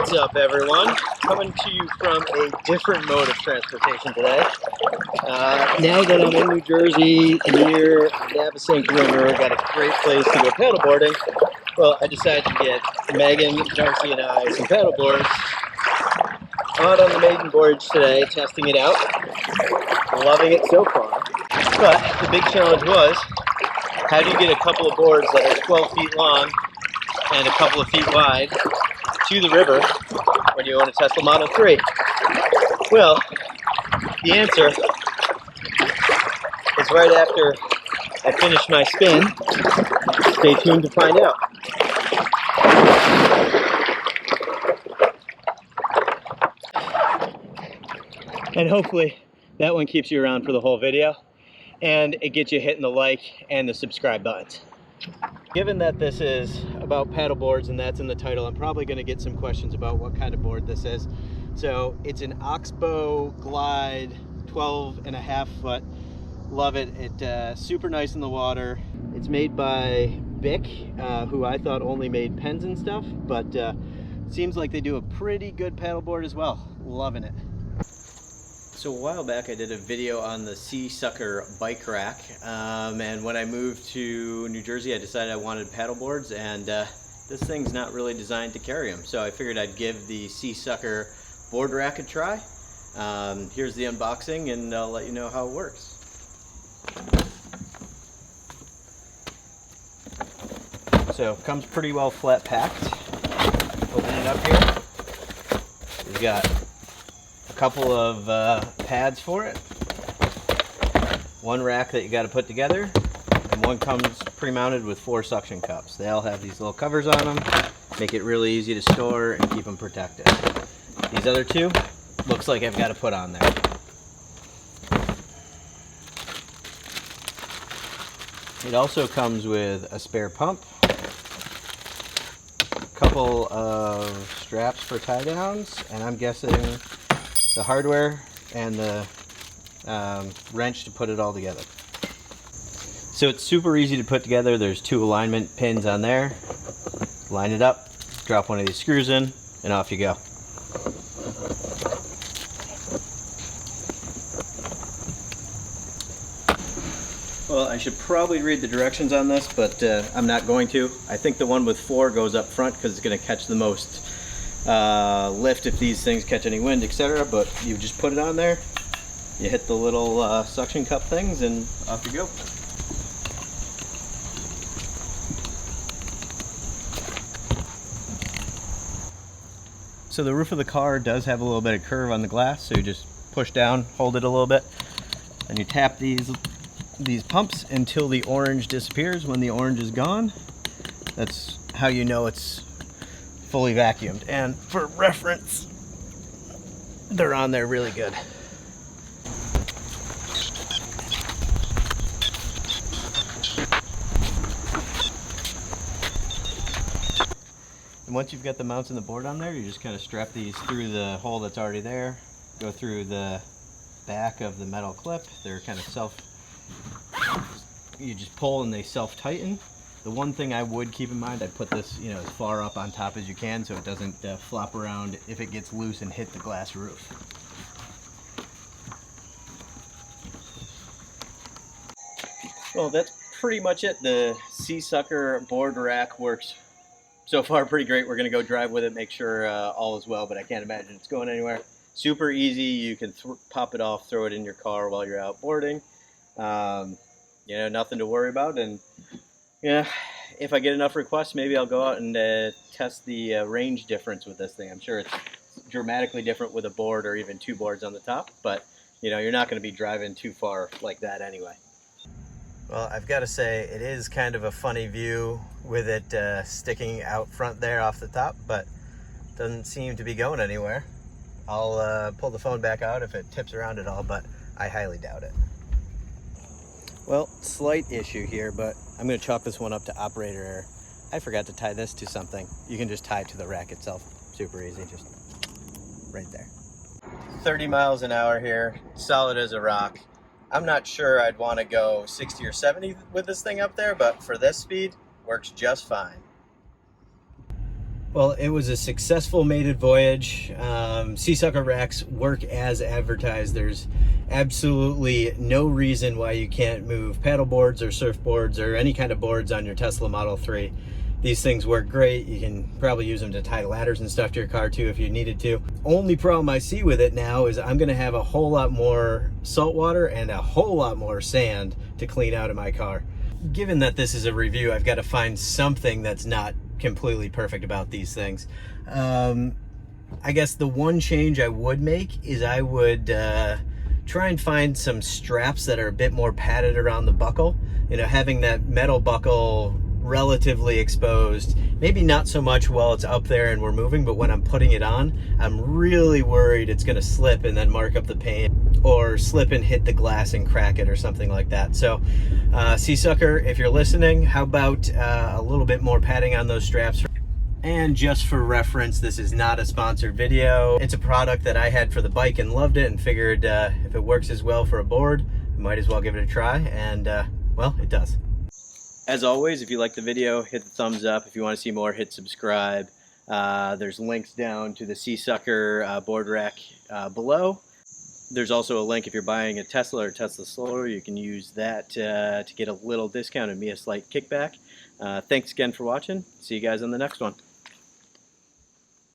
What's up, everyone? Coming to you from a different mode of transportation today. Now that I'm in New Jersey near Navesink River, got a great place to go paddleboarding. Well, I decided to get Megan, Darcy, and I some paddleboards. Out on the maiden voyage today, testing it out. Loving it so far. But the big challenge was, how do you get a couple of boards that are 12 feet long and a couple of feet wide to the river when you own a Tesla Model 3? Well, the answer is right after I finish my spin. Stay tuned to find out. And hopefully that one keeps you around for the whole video and it gets you hitting the like and the subscribe buttons. Given that this is about paddle boards and that's in the title, I'm probably going to get some questions about what kind of board this is. So it's an Oxbow Glide 12.5 foot. Love it. It's super nice in the water. It's made by Bic, who I thought only made pens and stuff, but seems like they do a pretty good paddle board as well. Loving it. So a while back I did a video on the Seasucker bike rack, and when I moved to New Jersey I decided I wanted paddle boards, and this thing's not really designed to carry them, so I figured I'd give the Seasucker Board Rack a try. Here's the unboxing and I'll let you know how it works. So it comes pretty well flat packed. Open it up here. We've got a couple of pads for it, one rack that you got to put together, and one comes pre-mounted with 4 suction cups. They all have these little covers on them, make it really easy to store and keep them protected. These other two, looks like I've got to put on there. It also comes with a spare pump, a couple of straps for tie downs, and I'm guessing the hardware and the wrench to put it all together. So it's super easy to put together. There's 2 alignment pins on there. Line it up, drop one of these screws in, and off you go. Well, I should probably read the directions on this, but I'm not going to. I think the one with 4 goes up front because it's going to catch the most lift if these things catch any wind, etc. But you just put it on there, you hit the little suction cup things, and off you go. So the roof of the car does have a little bit of curve on the glass, so you just push down, hold it a little bit, and you tap these pumps until the orange disappears. When the orange is gone, that's how you know it's fully vacuumed. And for reference, they're on there really good. And once you've got the mounts and the board on there, you just kind of strap these through the hole that's already there, go through the back of the metal clip. They're kind of you just pull and they self-tighten. The one thing I would keep in mind, I'd put this, as far up on top as you can so it doesn't flop around if it gets loose and hit the glass roof. Well, that's pretty much it. The Seasucker Board Rack works so far pretty great. We're going to go drive with it, make sure all is well, but I can't imagine it's going anywhere. Super easy. You can pop it off, throw it in your car while you're out boarding. Nothing to worry about. And if I get enough requests, maybe I'll go out and test the range difference with this thing. I'm sure it's dramatically different with a board or even 2 boards on the top, but you're not going to be driving too far like that anyway. Well, I've got to say it is kind of a funny view with it sticking out front there off the top, but doesn't seem to be going anywhere. I'll pull the phone back out if it tips around at all, but I highly doubt it. Well, slight issue here, but I'm going to chalk this one up to operator error. I forgot to tie this to something. You can just tie it to the rack itself. Super easy, just right there. 30 miles an hour here, solid as a rock. I'm not sure I'd want to go 60 or 70 with this thing up there, but for this speed, works just fine. Well, it was a successful maiden voyage. Seasucker racks work as advertised. There's absolutely no reason why you can't move paddleboards or surfboards or any kind of boards on your Tesla Model 3. These things work great. You can probably use them to tie ladders and stuff to your car too if you needed to. Only problem I see with it now is I'm gonna have a whole lot more salt water and a whole lot more sand to clean out of my car. Given that this is a review, I've got to find something that's not completely perfect about these things. I guess the one change I would make is I would try and find some straps that are a bit more padded around the buckle. You know, having that metal buckle relatively exposed, maybe not so much while it's up there and we're moving, but when I'm putting it on, I'm really worried it's going to slip and then mark up the paint, or slip and hit the glass and crack it or something like that. So Seasucker, if you're listening, how about a little bit more padding on those straps? And just for reference, this is not a sponsored video. It's a product that I had for the bike and loved it, and figured if it works as well for a board, I might as well give it a try, and well, it does. As always, if you like the video, hit the thumbs up. If you want to see more, hit subscribe. There's links down to the Seasucker Board Rack below. There's also a link if you're buying a Tesla or Tesla Solar. You can use that to get a little discount and me a slight kickback. Thanks again for watching. See you guys on the next one.